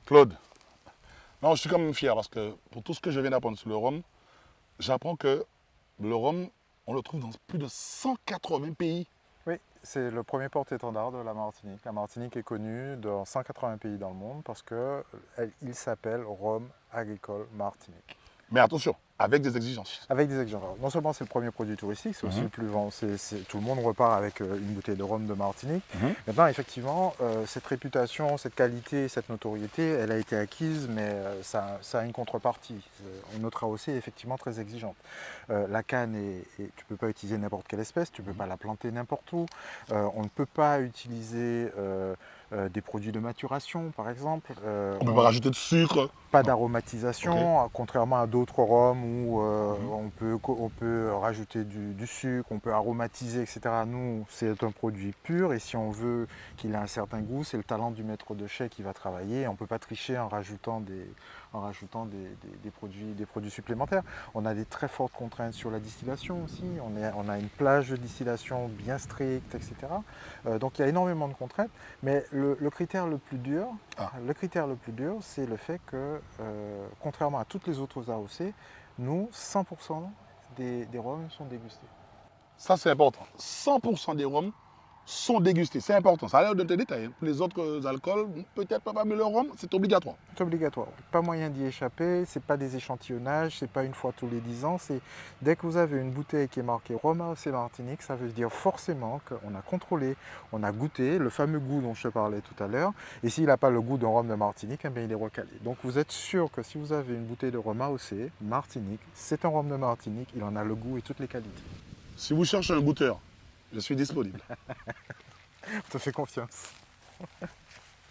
Claude, non, je suis quand même fier parce que pour tout ce que je viens d'apprendre sur le rhum, j'apprends que le rhum, on le trouve dans plus de 180 pays. Oui, c'est le premier porte-étendard de la Martinique. La Martinique est connue dans 180 pays dans le monde parce qu'il s'appelle Rhum agricole Martinique. Mais attention, avec des exigences. Avec des exemples. Non seulement c'est le premier produit touristique, c'est aussi Mhm, le plus vendu. Tout le monde repart avec une bouteille de rhum de Martinique. mhm. Maintenant, effectivement, cette réputation, cette qualité, cette notoriété, elle a été acquise, mais ça a une contrepartie. Notre AOC est effectivement très exigeante. La canne, tu ne peux pas utiliser n'importe quelle espèce, tu ne peux pas la planter n'importe où. On ne peut pas utiliser des produits de maturation, par exemple. On ne peut pas rajouter de sucre. Pas Non. Ok. d'aromatisation, contrairement à d'autres rhums où Mhm. on peut rajouter du sucre, on peut aromatiser, etc. Nous, c'est un produit pur et si on veut qu'il ait un certain goût, c'est le talent du maître de chai qui va travailler. On ne peut pas tricher en rajoutant des produits supplémentaires. On a des très fortes contraintes sur la distillation aussi. On a une plage de distillation bien stricte, etc. Donc il y a énormément de contraintes. Mais le critère le plus dur, Ah, c'est le fait que, contrairement à toutes les autres AOC, nous, 100% des rhums sont dégustés. ça c'est important. 100% des rhums sont dégustés. C'est important. Ça a l'air de te détailler. Pour les autres alcools, peut-être pas, mais le rhum, c'est obligatoire. C'est obligatoire. Pas moyen d'y échapper, c'est pas des échantillonnages, c'est pas une fois tous les 10 ans. C'est dès que vous avez une bouteille qui est marquée Rhum AOC Martinique, ça veut dire forcément qu'on a contrôlé, on a goûté le fameux goût dont je te parlais tout à l'heure. Et s'il n'a pas le goût d'un rhum de Martinique, eh bien, il est recalé. Donc vous êtes sûr que si vous avez une bouteille de Rhum AOC Martinique, c'est un rhum de Martinique, il en a le goût et toutes les qualités. Si vous cherchez un goûteur, je suis disponible. Je te fais confiance.